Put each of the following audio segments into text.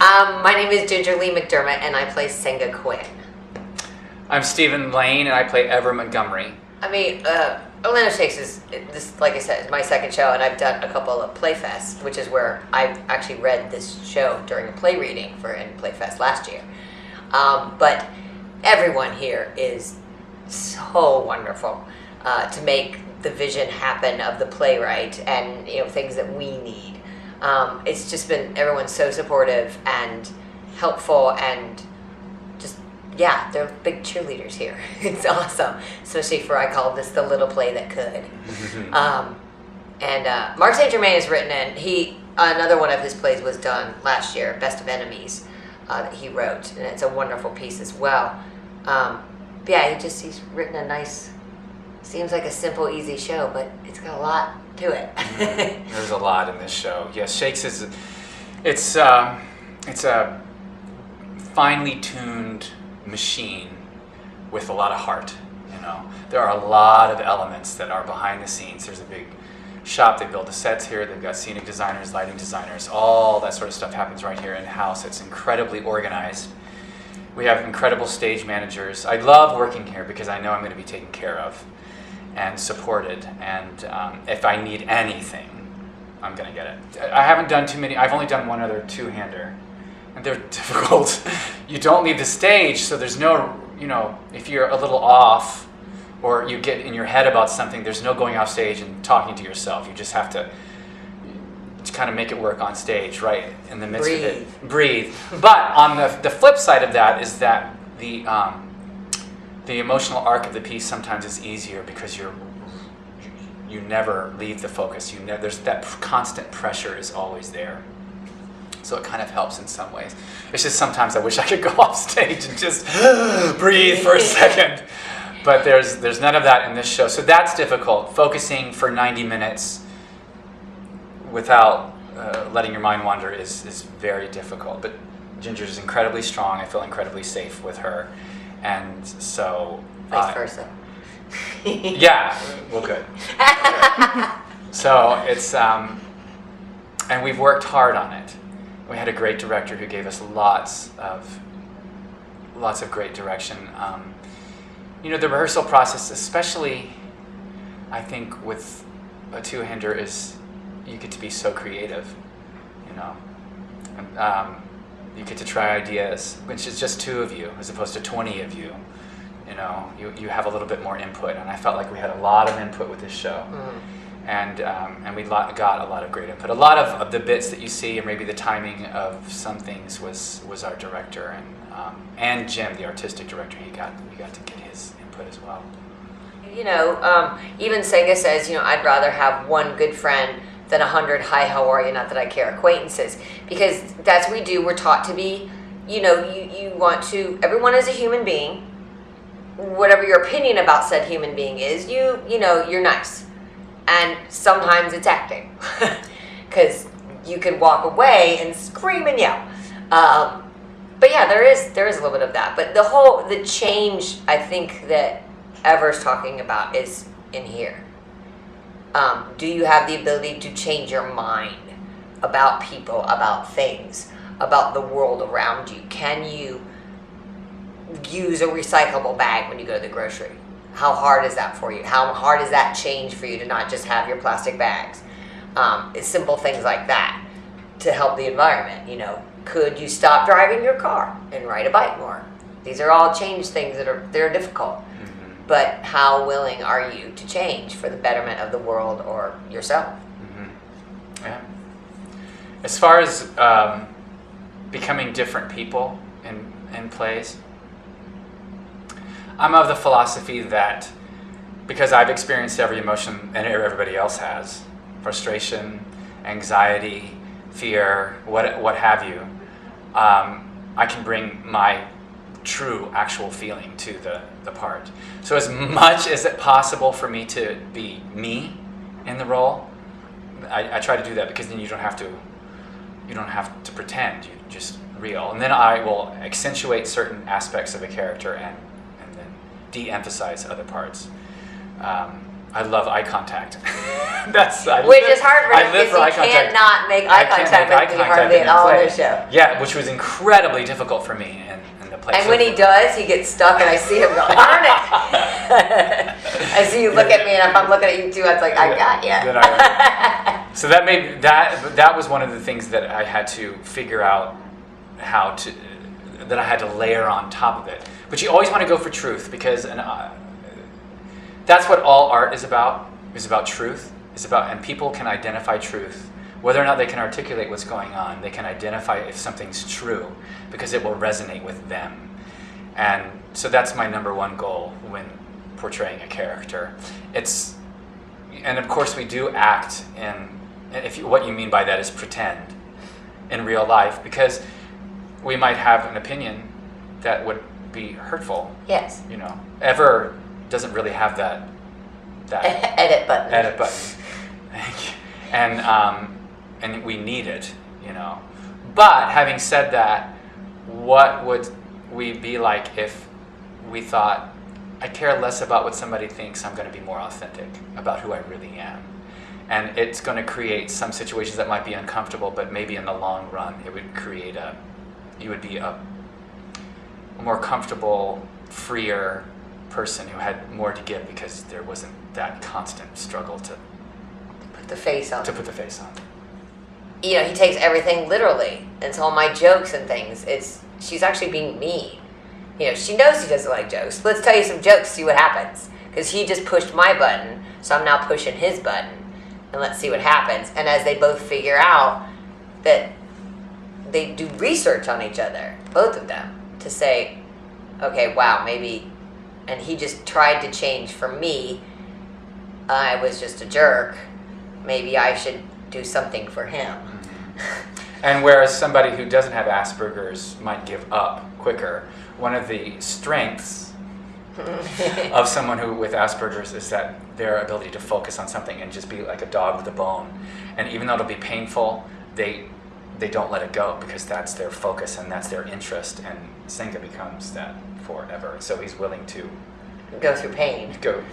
My name is Ginger Lee McDermott, and I play Senga Quinn. I'm Stephen Lane, and I play Ever Montgomery. I mean, Orlando Shakes is, this, like I said, is my second show, and I've done a couple of Playfests, which is where I actually read this show during a play reading in Playfest last year. But everyone here is so wonderful to make the vision happen of the playwright and things that we need. It's just been everyone's so supportive and helpful and just they're big cheerleaders here. It's awesome, especially for I call this the little play that could. And Mark St. Germain has written it. Another one of his plays was done last year, Best of Enemies, that he wrote, and it's a wonderful piece as well. He's written a nice. Seems like a simple, easy show, but it's got a lot to it. There's a lot in this show. Yes, Shakes it's a finely tuned machine with a lot of heart. There are a lot of elements that are behind the scenes. There's a big shop. They build the sets here. They've got scenic designers, lighting designers. All that sort of stuff happens right here in the house. It's incredibly organized. We have incredible stage managers. I love working here because I know I'm going to be taken care of and supported, and if I need anything, I'm going to get it. I haven't done too many. I've only done one other two-hander, and they're difficult. You don't leave the stage, so there's no, if you're a little off or you get in your head about something, there's no going off stage and talking to yourself. You just have to kind of make it work on stage, right in the midst of it. Breathe. But on the flip side of that is that the emotional arc of the piece sometimes is easier because you never leave the focus. There's that constant pressure is always there. So it kind of helps in some ways. It's just sometimes I wish I could go off stage and just breathe for a second. But there's none of that in this show. So that's difficult. Focusing for 90 minutes without letting your mind wander is very difficult. But Ginger's incredibly strong. I feel incredibly safe with her. And so... Vice versa. Yeah, well, good. Okay. So it's... and we've worked hard on it. We had a great director who gave us lots of great direction. The rehearsal process, especially, I think, with a two-hander, is you get to be so creative, And, you get to try ideas, which is just two of you, as opposed to 20 of you. You have a little bit more input, and I felt like we had a lot of input with this show. And we got a lot of great input. A lot of the bits that you see, or maybe the timing of some things, was our director and Jim, the artistic director. We got to get his input as well. Even Senga says, I'd rather have one good friend than 100 hi, how are you, not that I care, acquaintances, because that's what we do. We're taught to be, you want to. Everyone is a human being. Whatever your opinion about said human being is, you're nice. And sometimes it's acting, because you can walk away and scream and yell. But there is a little bit of that. But the change I think that Ever's talking about is in here. Do you have the ability to change your mind about people, about things, about the world around you? Can you use a recyclable bag when you go to the grocery? How hard is that for you? How hard is that change for you to not just have your plastic bags? It's simple things like that to help the environment. Could you stop driving your car and ride a bike more? These are all change things that are difficult. But how willing are you to change for the betterment of the world or yourself? Yeah. As far as becoming different people in plays, I'm of the philosophy that because I've experienced every emotion and everybody else has, frustration, anxiety, fear, what have you, I can bring my true, actual feeling to the part. So as much as it possible for me to be me in the role, I try to do that, because then you don't have to pretend, you're just real. And then I will accentuate certain aspects of a character and then de-emphasize other parts. I love eye contact. Which is hard for him because he cannot make eye contact with me hardly at all in the show. Yeah, which was incredibly difficult for me in the play. And when he does, he gets stuck, and I see him go, darn it! I see you look at me, and if I'm looking at you too, I was like, I got you. So that was one of the things that I had to figure out that I had to layer on top of it. But you always want to go for truth, because that's what all art is about truth. And people can identify truth. Whether or not they can articulate what's going on, they can identify if something's true, because it will resonate with them. And so that's my number one goal when portraying a character. And of course we do act what you mean by that is pretend in real life, because we might have an opinion that would be hurtful. Yes. Ever doesn't really have that edit button. Thank you. And we need it, But having said that, what would we be like if we thought, I care less about what somebody thinks, I'm going to be more authentic about who I really am. And it's going to create some situations that might be uncomfortable, but maybe in the long run it would create you would be a more comfortable, freer person who had more to give, because there wasn't that constant struggle to put the face on. He takes everything literally, and so all my jokes and things, she's actually being mean. She knows he doesn't like jokes. Let's tell you some jokes, see what happens. Because he just pushed my button, so I'm now pushing his button, and let's see what happens. And as they both figure out that they do research on each other, both of them, to say, okay, wow, maybe, and he just tried to change for me. I was just a jerk. Maybe I should do something for him. Mm-hmm. And whereas somebody who doesn't have Asperger's might give up quicker, one of the strengths of someone with Asperger's is that their ability to focus on something and just be like a dog with a bone. And even though it'll be painful, they don't let it go, because that's their focus and that's their interest. And Senga becomes that forever. So he's willing to go through pain. Go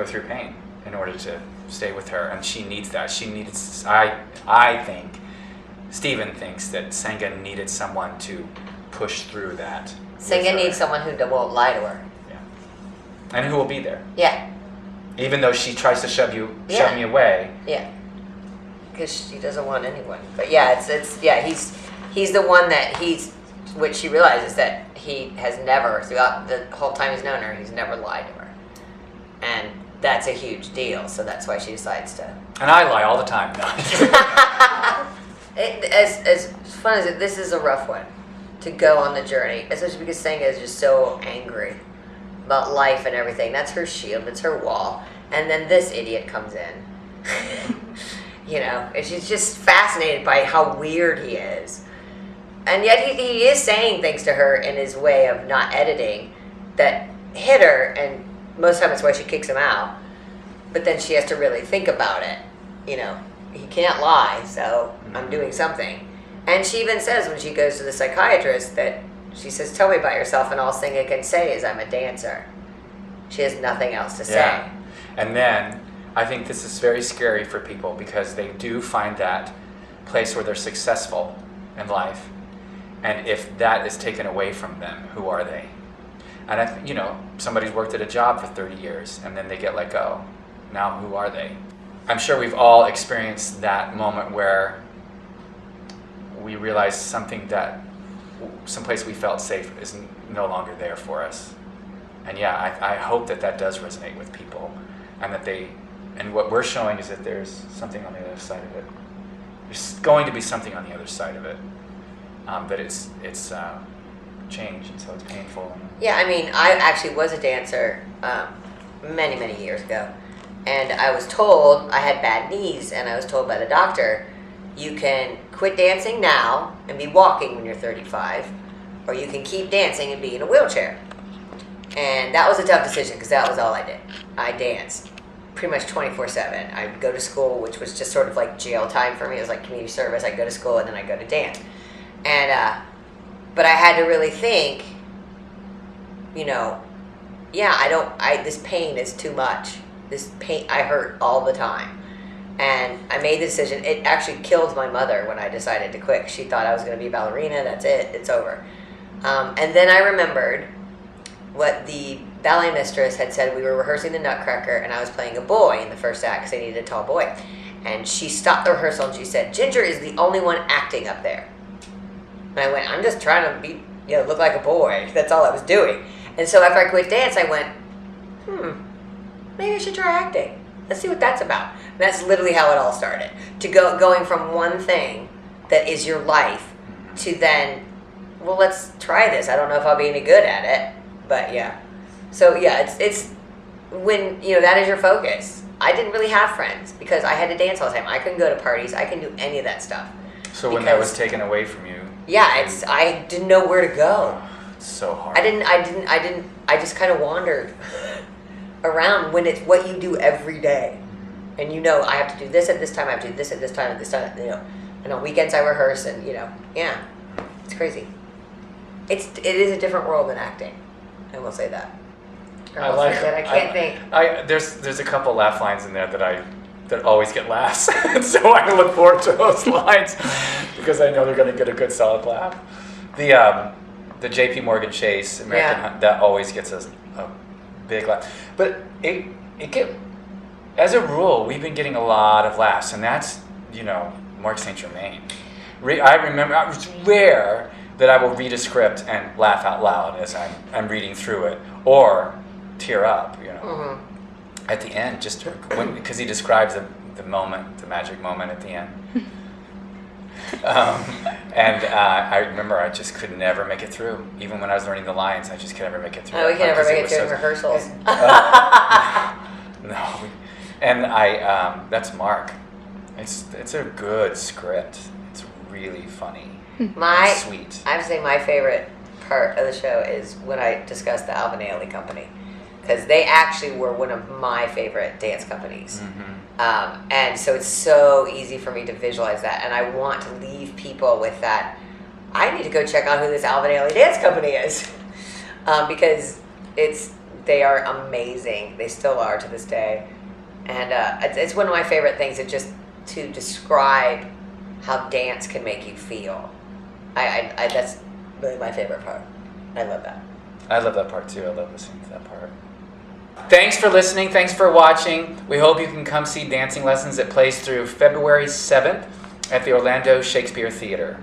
through pain in order to stay with her. And she needs that. I think, Stephen thinks that Senga needed someone to push through that. Senga needs someone who won't lie to her. Yeah. And who will be there. Yeah. Even though she tries to shove me away. Yeah. Because she doesn't want anyone. But yeah, he's the one that what she realizes that he has never, throughout the whole time he's known her, he's never lied to her. And that's a huge deal, so that's why she decides to. And I lie all the time. As fun as this is a rough one to go on the journey, especially because Senga is just so angry about life and everything. That's her shield, it's her wall. And then this idiot comes in. And she's just fascinated by how weird he is. And yet he is saying things to her in his way of not editing that hit her, and most of the time it's why she kicks him out. But then she has to really think about it. He can't lie, so I'm doing something. And she even says when she goes to the psychiatrist that she says, tell me about yourself, and all Senga can say is I'm a dancer. She has nothing else to say. Yeah. And then I think this is very scary for people, because they do find that place where they're successful in life. And if that is taken away from them, who are they? And somebody's worked at a job for 30 years and then they get let go. Now who are they? I'm sure we've all experienced that moment where we realize someplace we felt safe is no longer there for us. And yeah, I hope that does resonate with people, and what we're showing is that there's something on the other side of it. There's going to be something on the other side of it. But it's change, and so it's painful. Yeah, I actually was a dancer many, many years ago. And I was told, I had bad knees, and I was told by the doctor, you can quit dancing now and be walking when you're 35, or you can keep dancing and be in a wheelchair. And that was a tough decision, because that was all I did. I danced pretty much 24/7. I'd go to school, which was just sort of like jail time for me. It was like community service. I'd go to school, and then I'd go to dance. And, but I had to really think, this pain is too much. this pain, I hurt all the time. And I made the decision. It actually killed my mother when I decided to quit. She thought I was going to be a ballerina. That's it. It's over. And then I remembered what the ballet mistress had said. We were rehearsing the Nutcracker, and I was playing a boy in the first act because they needed a tall boy. And she stopped the rehearsal, and she said, Ginger is the only one acting up there. And I went, I'm just trying to be, look like a boy. That's all I was doing. And so after I quit dance, I went, maybe I should try acting. Let's see what that's about. And that's literally how it all started. To going from one thing that is your life to then, well, let's try this. I don't know if I'll be any good at it, but yeah. So yeah, it's when, that is your focus. I didn't really have friends because I had to dance all the time. I couldn't go to parties. I couldn't do any of that stuff. So when that was taken away from you. Yeah, I didn't know where to go. It's so hard. I just kind of wandered around when it's what you do every day. And I have to do this at this time, I have to do this at this time, and on weekends I rehearse, and yeah, it's crazy. It is a different world than acting, I will say that. I can't think. There's a couple laugh lines in there that always get laughs, and so I look forward to those lines because I know they're going to get a good solid laugh. The J.P. Morgan Chase American Hunt, that always gets us a big laugh, but as a rule, we've been getting a lot of laughs, and that's, Mark St. Germain. I remember, it's rare that I will read a script and laugh out loud as I'm reading through it, or tear up, at the end, just because he describes the moment, the magic moment at the end. And I remember I just could never make it through. Even when I was learning the lines, I just could never make it through. Oh, we can never make it through in rehearsals. No. And that's Mark. It's a good script. It's really funny. Sweet. I would say my favorite part of the show is when I discussed the Alvin Ailey Company, because they actually were one of my favorite dance companies. Mm-hmm. And so it's so easy for me to visualize that, and I want to leave people with that. I need to go check out who this Alvin Ailey Dance Company is, because they are amazing. They still are to this day. And it's one of my favorite things to describe how dance can make you feel. That's really my favorite part. I love that. I love that part too. I love listening to that part. Thanks for listening. Thanks for watching. We hope you can come see Dancing Lessons. It plays through February 7th at the Orlando Shakespeare Theater.